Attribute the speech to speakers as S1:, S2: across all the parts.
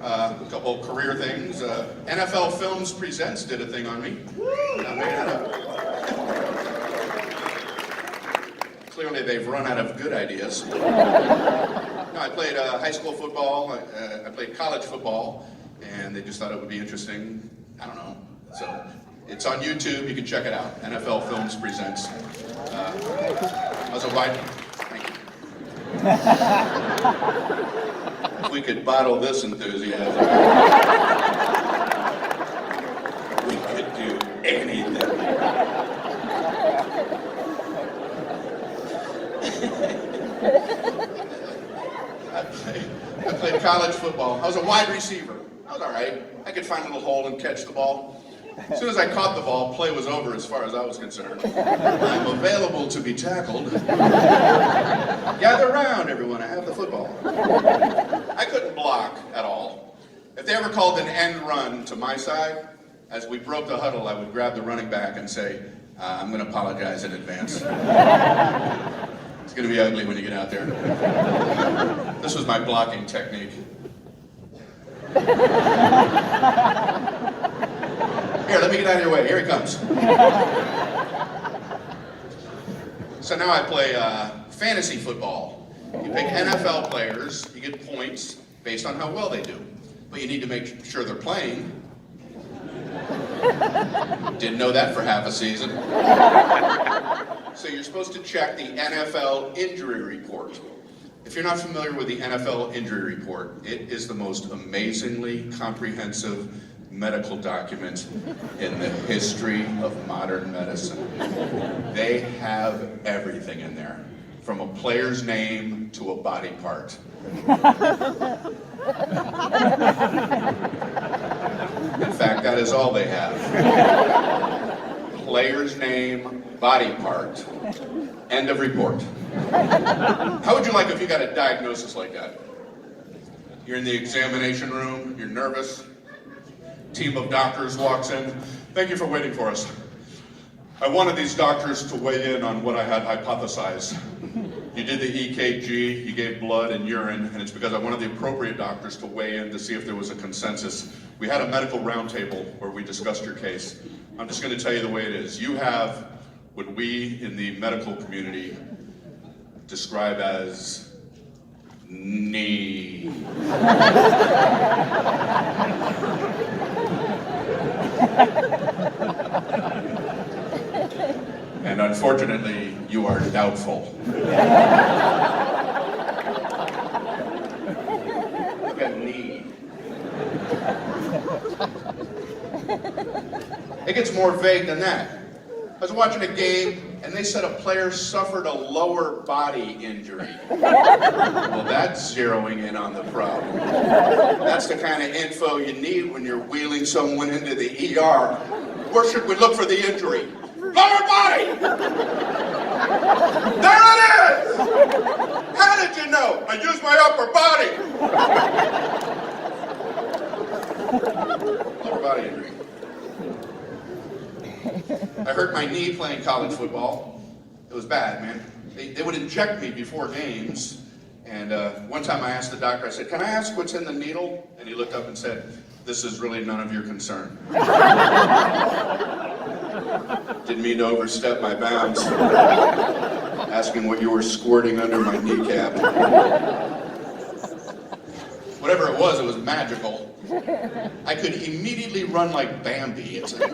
S1: A couple career things. NFL Films Presents did a thing on me. Clearly they've run out of good ideas. No, I played high school football, I played college football, and they just thought it would be interesting. I don't know. So it's on YouTube, you can check it out. NFL Films Presents. I was a wide... Thank you. If we could bottle this enthusiasm, we could do anything. I played college football. I was a wide receiver. I was all right. I could find a little hole and catch the ball. As soon as I caught the ball, play was over as far as I was concerned. I'm available to be tackled. Gather around, everyone. I have the football. I couldn't block at all. If they ever called an end run to my side, as we broke the huddle, I would grab the running back and say, I'm going to apologize in advance. It's going to be ugly when you get out there. This was my blocking technique. Here, let me get out of your way. Here he comes. So now I play fantasy football. You pick NFL players, you get points based on how well they do. But you need to make sure they're playing. Didn't know that for half a season. So you're supposed to check the NFL injury report. If you're not familiar with the NFL injury report, it is the most amazingly comprehensive medical document in the history of modern medicine. They have everything in there, from a player's name to a body part. In fact, that is all they have. Player's name, body part, end of report. How would you like if you got a diagnosis like that? You're in the examination room, you're nervous, team of doctors walks in. Thank you for waiting for us. I wanted these doctors to weigh in on what I had hypothesized. You did the EKG, you gave blood and urine, and it's because I wanted the appropriate doctors to weigh in to see if there was a consensus. We had a medical roundtable where we discussed your case. I'm just going to tell you the way it is. You have what we in the medical community describe as knee. And unfortunately, you are doubtful. Look at knee. It gets more vague than that. I was watching a game, and they said a player suffered a lower body injury. Well, that's zeroing in on the problem. That's the kind of info you need when you're wheeling someone into the ER. Where should we look for the injury? Lower body! There it is! How did you know? I used my upper body. Lower body injury. I hurt my knee playing college football. It was bad, man. They would inject me before games. And one time I asked the doctor, I said, "Can I ask what's in the needle?" And he looked up and said, "This is really none of your concern." Didn't mean to overstep my bounds. Asking what you were squirting under my kneecap. Whatever it was magical. I could immediately run like Bambi. It's like,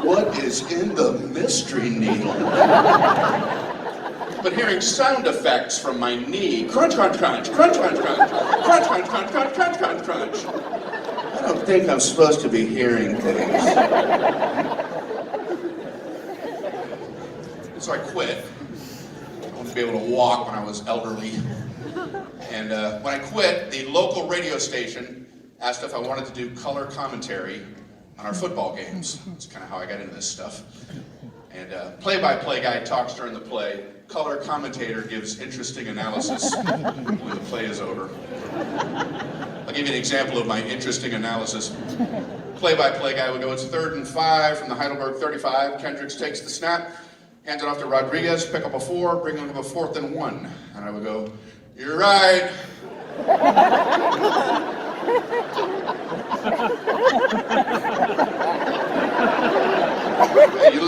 S1: what is in the mystery needle? But hearing sound effects from my knee, crunch, crunch, crunch, crunch, crunch, crunch, crunch, crunch, crunch, crunch, crunch, crunch, crunch. I don't think I'm supposed to be hearing things. So I quit. I wanted to be able to walk when I was elderly. And when I quit, the local radio station asked if I wanted to do color commentary on our football games. That's kind of how I got into this stuff. And play-by-play guy talks during the play. Color commentator gives interesting analysis when the play is over. I'll give you an example of my interesting analysis. Play-by-play guy would go, "It's 3rd and 5 from the Heidelberg 35. Kendricks takes the snap, hands it off to Rodriguez, pick up a 4, bring him to a 4th and 1. And I would go, "You're right."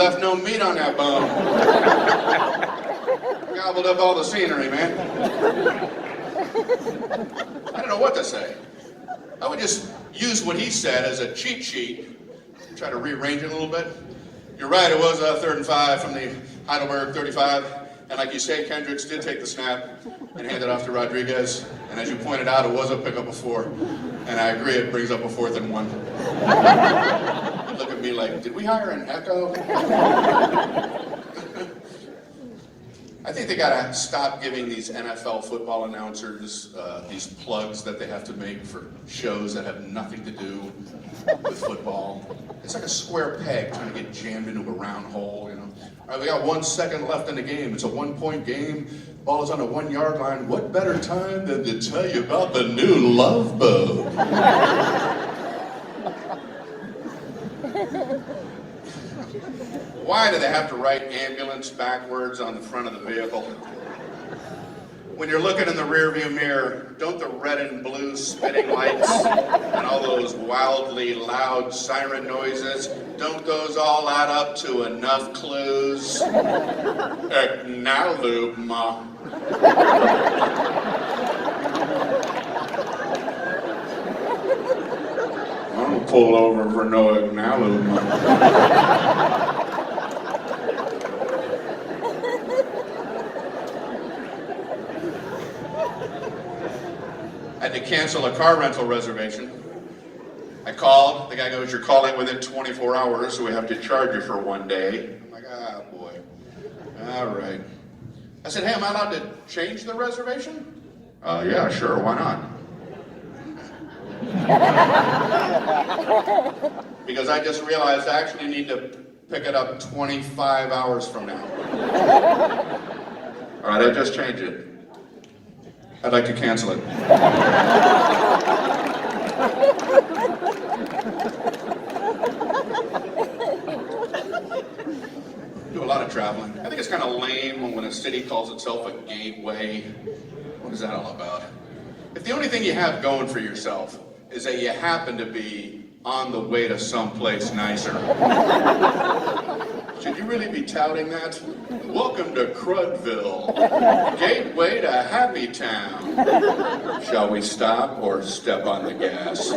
S1: left no meat on that bone. Gobbled up all the scenery, man. I don't know what to say. I would just use what he said as a cheat sheet, try to rearrange it a little bit. You're right, it was a 3rd and 5 from the Heidelberg 35. And like you say, Kendricks did take the snap and hand it off to Rodriguez. And as you pointed out, it was a pickup of 4. And I agree, it brings up a 4th and 1. You look at me like, did we hire an echo? I think they gotta stop giving these NFL football announcers these plugs that they have to make for shows that have nothing to do with football. It's like a square peg trying to get jammed into a round hole, you know. All right, we got 1 second left in the game. It's a 1-point game. Ball is on the 1-yard line. What better time than to tell you about the new Love Boat? Why do they have to write ambulance backwards on the front of the vehicle? When you're looking in the rearview mirror, don't the red and blue spitting lights and all those wildly loud siren noises, don't those all add up to enough clues? Now, lube, ma. I'm gonna pull over for no acknowledgement. I had to cancel a car rental reservation. I called. The guy goes, "You're calling within 24 hours, so we have to charge you for 1 day." I'm like, ah, boy. All right. I said, "Hey, am I allowed to change the reservation?" Yeah, sure. Why not? Because I just realized I actually need to pick it up 25 hours from now. All right, I just changed it. I'd like to cancel it. Do a lot of traveling. I think it's kind of lame when a city calls itself a gateway. What is that all about? If the only thing you have going for yourself is that you happen to be on the way to someplace nicer, should you really be touting that? Welcome to Crudville, gateway to Happy Town. Shall we stop or step on the gas?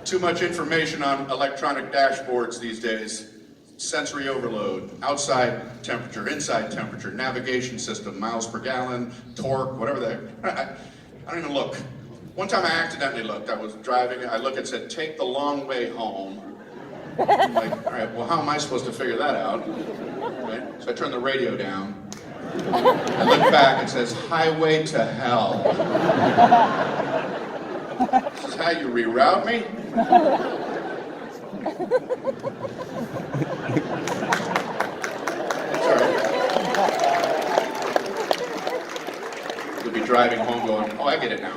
S1: Too much information on electronic dashboards these days. Sensory overload, outside temperature, inside temperature, navigation system, miles per gallon, torque, whatever the heck. I don't even look. One time I accidentally looked. I was driving, I looked and said, "Take the long way home." I'm like, all right, well, how am I supposed to figure that out? Right? So I turned the radio down. I look back, it says, "Highway to hell." This is how you reroute me? It's all right. You'll be driving home going, "Oh, I get it now."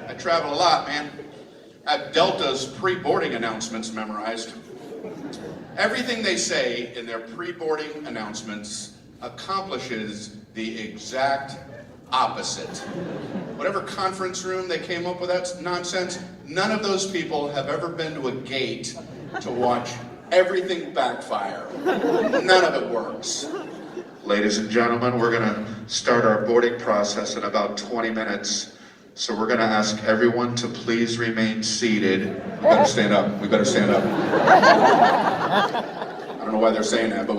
S1: I travel a lot, man. I have Delta's pre-boarding announcements memorized. Everything they say in their pre-boarding announcements accomplishes the exact opposite. Whatever conference room they came up with that nonsense, none of those people have ever been to a gate to watch everything backfire. None of it works. Ladies and gentlemen, we're going to start our boarding process in about 20 minutes. So we're going to ask everyone to please remain seated. We better stand up. We better stand up. I don't know why they're saying that, but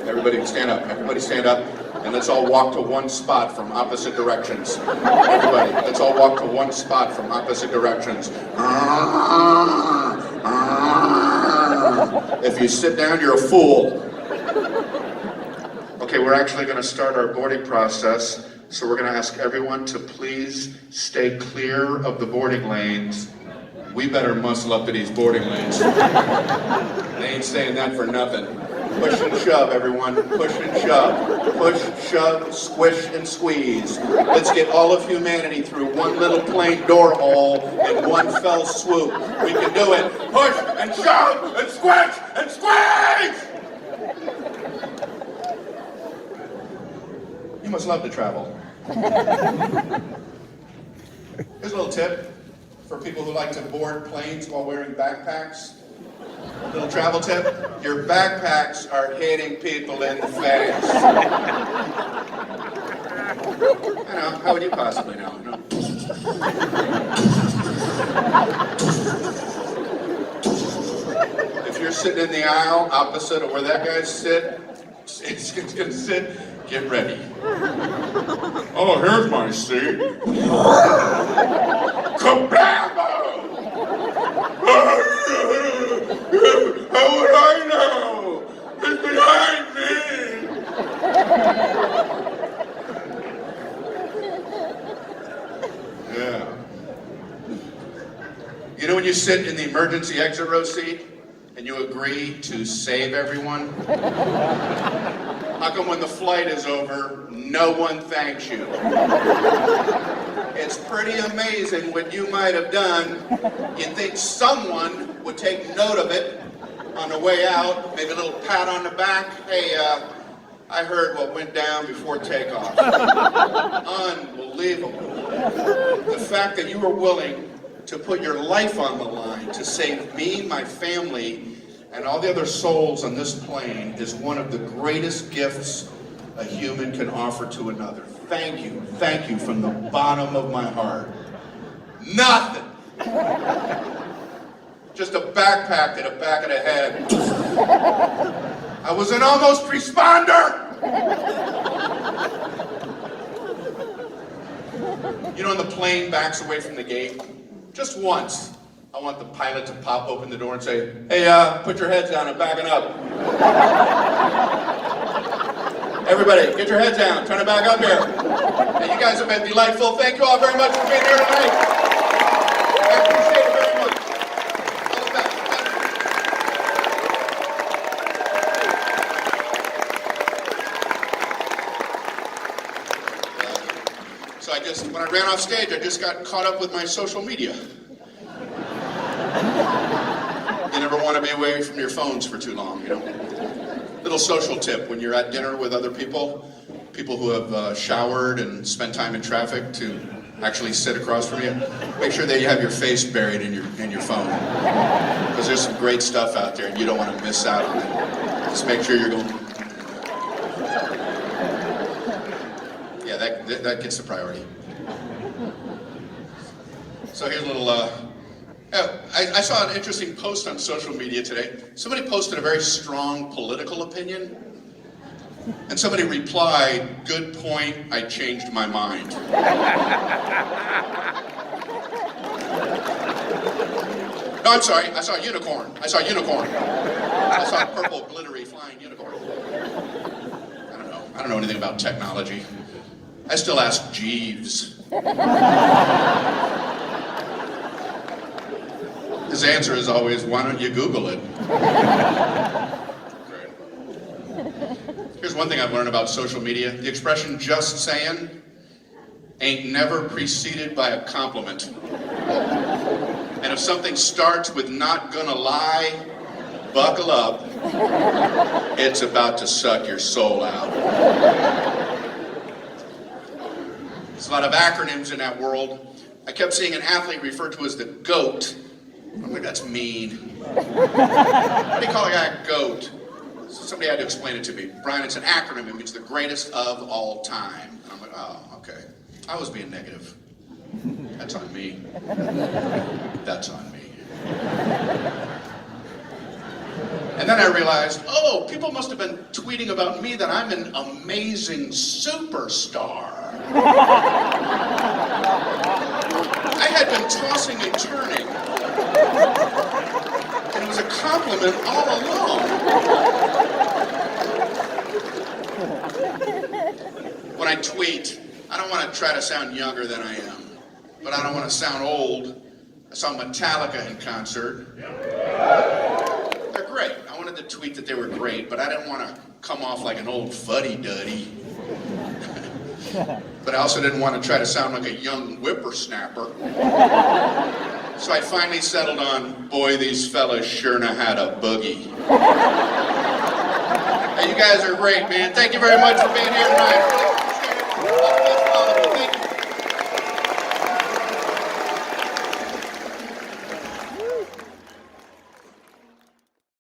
S1: everybody stand up. Everybody stand up. And let's all walk to one spot from opposite directions. Everybody, let's all walk to one spot from opposite directions. If you sit down, you're a fool. Okay, we're actually going to start our boarding process. So we're going to ask everyone to please stay clear of the boarding lanes. We better muscle up to these boarding lanes. They ain't saying that for nothing. Push and shove, everyone. Push and shove. Push, shove, squish, and squeeze. Let's get all of humanity through one little plain door hole in one fell swoop. We can do it. Push and shove and squish and squeeze! You must love to travel. Here's a little tip for people who like to board planes while wearing backpacks. Little travel tip, your backpacks are hitting people in the face. I know, how would you possibly know? No. If you're sitting in the aisle opposite of where that guy it's gonna sit, get ready. Oh, here's my seat. Kablammo! How would I know? It's behind me! Yeah. You know when you sit in the emergency exit row seat and you agree to save everyone? How come when the flight is over, no one thanks you? It's pretty amazing what you might have done. You'd think someone would take note of it on the way out, maybe a little pat on the back. Hey, I heard what went down before takeoff. Unbelievable. The fact that you were willing to put your life on the line to save me, my family, and all the other souls on this plane is one of the greatest gifts a human can offer to another. Thank you from the bottom of my heart. Nothing. Just a backpack at the back of the head. I was an almost responder. You know when the plane backs away from the gate? Just once, I want the pilot to pop open the door and say, hey, put your heads down, I'm backing up. Everybody, get your heads down, trying to back up here. And you guys have been delightful. Thank you all very much for being here tonight. I appreciate it very much. All the best. So when I ran off stage, I just got caught up with my social media. You never want to be away from your phones for too long, you know? Little social tip, when you're at dinner with other people who have showered and spent time in traffic to actually sit across from you, make sure that you have your face buried in your phone. Because there's some great stuff out there and you don't want to miss out on it. Just make sure you're going... Yeah, that gets the priority. So here's a little... I saw an interesting post on social media today. Somebody posted a very strong political opinion, and somebody replied, good point, I changed my mind. No, I'm sorry, I saw a unicorn. I saw a purple, glittery, flying unicorn. I don't know anything about technology. I still ask Jeeves. His answer is always, why don't you Google it? Great. Here's one thing I've learned about social media. The expression just saying ain't never preceded by a compliment. And if something starts with not gonna lie, buckle up. It's about to suck your soul out. There's a lot of acronyms in that world. I kept seeing an athlete referred to as the GOAT. I'm like, that's mean. What do you call a guy a GOAT? Somebody had to explain it to me. Brian, it's an acronym. It means the greatest of all time. And I'm like, oh, okay. I was being negative. That's on me. That's on me. And then I realized, oh, people must have been tweeting about me that I'm an amazing superstar. I had been tossing and turning. And it was a compliment all along. When I tweet, I don't want to try to sound younger than I am, but I don't want to sound old. I saw Metallica in concert. They're great. I wanted to tweet that they were great, but I didn't want to come off like an old fuddy-duddy. But I also didn't want to try to sound like a young whippersnapper. So I finally settled on, boy, these fellas sure know how to boogie. Hey, you guys are great, man. Thank you very much for being here tonight.